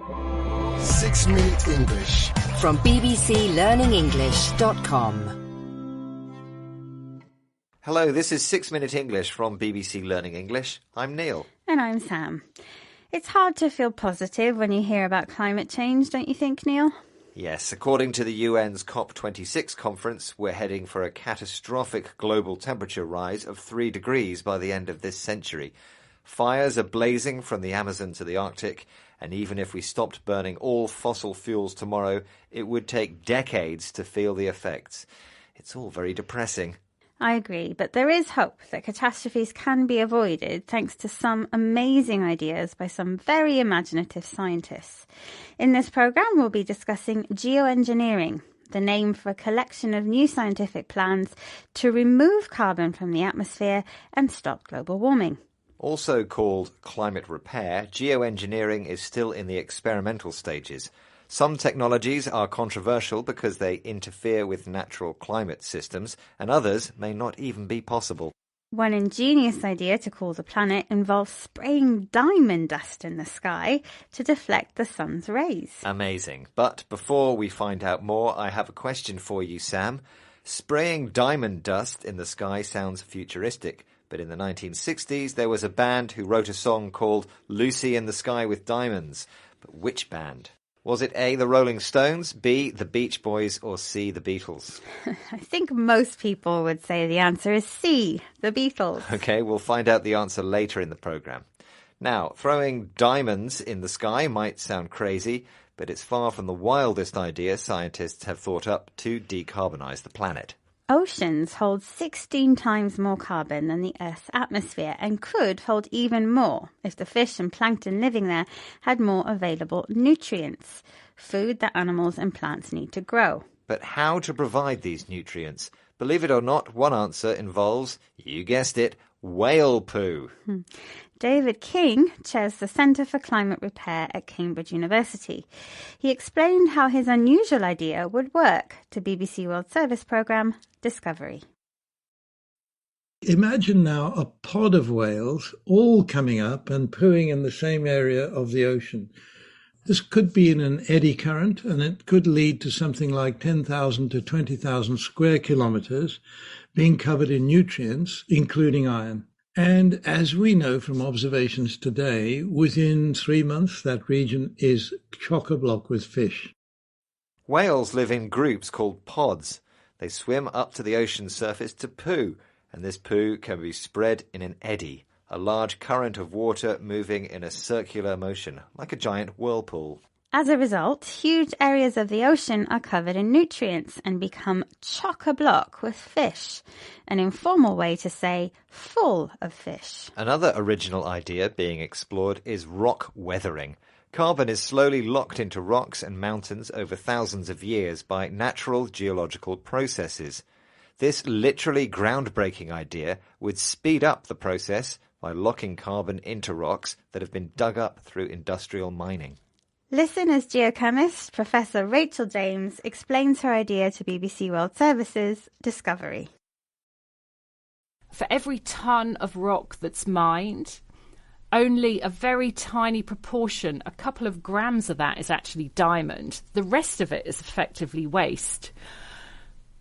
6-Minute English from bbclearningenglish.com. Hello, this is 6-Minute English from BBC Learning English. I'm Neil. And I'm Sam. It's hard to feel positive when you hear about climate change, don't you think, Neil? Yes, according to the UN's COP26 conference, we're heading for a catastrophic global temperature rise of 3 degrees by the end of this century. Fires are blazing from the Amazon to the Arctic, and even if we stopped burning all fossil fuels tomorrow, it would take decades to feel the effects. It's all very depressing. I agree, but there is hope that catastrophes can be avoided thanks to some amazing ideas by some very imaginative scientists. In this programme, we'll be discussing geoengineering, the name for a collection of new scientific plans to remove carbon from the atmosphere and stop global warming. Also called climate repair, geoengineering is still in the experimental stages. Some technologies are controversial because they interfere with natural climate systems, and others may not even be possible. One ingenious idea to cool the planet involves spraying diamond dust in the sky to deflect the sun's rays. Amazing. But before we find out more, I have a question for you, Sam. Spraying diamond dust in the sky sounds futuristic. But in the 1960s, there was a band who wrote a song called Lucy in the Sky with Diamonds. But which band? Was it A, the Rolling Stones, B, the Beach Boys, or C, the Beatles? I think most people would say the answer is C, the Beatles. OK, we'll find out the answer later in the programme. Now, throwing diamonds in the sky might sound crazy, but it's far from the wildest idea scientists have thought up to decarbonise the planet. Oceans hold 16 times more carbon than the Earth's atmosphere and could hold even more if the fish and plankton living there had more available nutrients, food that animals and plants need to grow. But how to provide these nutrients? Believe it or not, one answer involves, you guessed it, whale poo. David King chairs the Centre for Climate Repair at Cambridge University. He explained how his unusual idea would work to BBC World Service programme Discovery. Imagine now a pod of whales all coming up and pooing in the same area of the ocean. This could be in an eddy current, and it could lead to something like 10,000 to 20,000 square kilometres being covered in nutrients, including iron. And as we know from observations today, within 3 months that region is chock-a-block with fish. Whales live in groups called pods. They swim up to the ocean surface to poo, and this poo can be spread in an eddy, a large current of water moving in a circular motion, like a giant whirlpool. As a result, huge areas of the ocean are covered in nutrients and become chock-a-block with fish, an informal way to say full of fish. Another original idea being explored is rock weathering. Carbon is slowly locked into rocks and mountains over thousands of years by natural geological processes. This literally groundbreaking idea would speed up the process by locking carbon into rocks that have been dug up through industrial mining. Listen as geochemist Professor Rachel James explains her idea to BBC World Service's Discovery. For every tonne of rock that's mined, only a very tiny proportion, a couple of grams of that is actually diamond. The rest of it is effectively waste.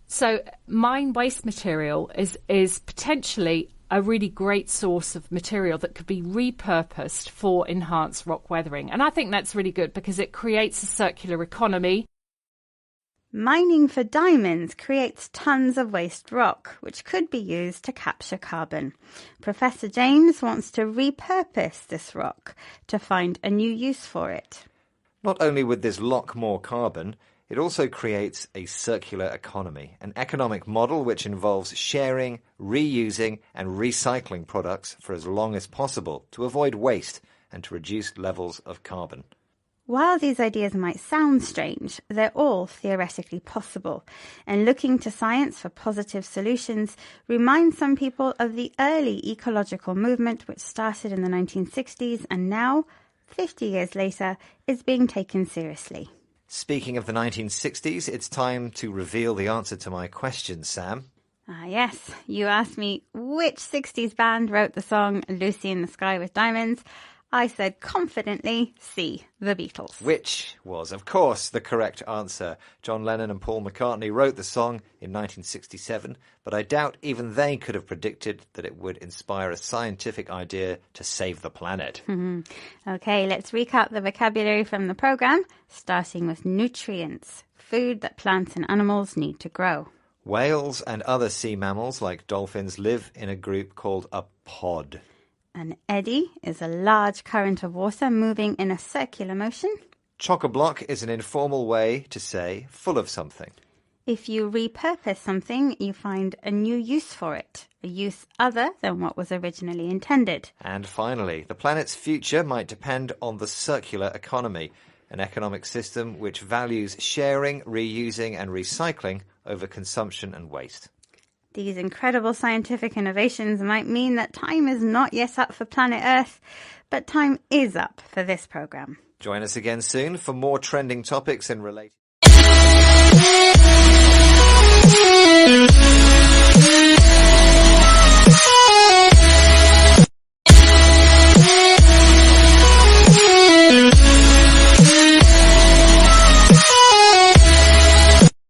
So mine waste material is potentially a really great source of material that could be repurposed for enhanced rock weathering. And I think that's really good because it creates a circular economy. Mining for diamonds creates tons of waste rock, which could be used to capture carbon. Professor James wants to repurpose this rock to find a new use for it. Not only would this lock more carbon, it also creates a circular economy, an economic model which involves sharing, reusing and recycling products for as long as possible to avoid waste and to reduce levels of carbon. While these ideas might sound strange, they're all theoretically possible, and looking to science for positive solutions reminds some people of the early ecological movement which started in the 1960s and now, 50 years later, is being taken seriously. Speaking of the 1960s, it's time to reveal the answer to my question, Sam. Yes, you asked me which 60s band wrote the song Lucy in the Sky with Diamonds. I said confidently C, the Beatles. Which was, of course, the correct answer. John Lennon and Paul McCartney wrote the song in 1967, but I doubt even they could have predicted that it would inspire a scientific idea to save the planet. Okay, let's recap the vocabulary from the programme, starting with nutrients, food that plants and animals need to grow. Whales and other sea mammals, like dolphins, live in a group called a pod. An eddy is a large current of water moving in a circular motion. Chock-a-block is an informal way to say full of something. If you repurpose something, you find a new use for it, a use other than what was originally intended. And finally, the planet's future might depend on the circular economy, an economic system which values sharing, reusing and recycling over consumption and waste. These incredible scientific innovations might mean that time is not yet up for planet Earth, but time is up for this programme. Join us again soon for more trending topics and related...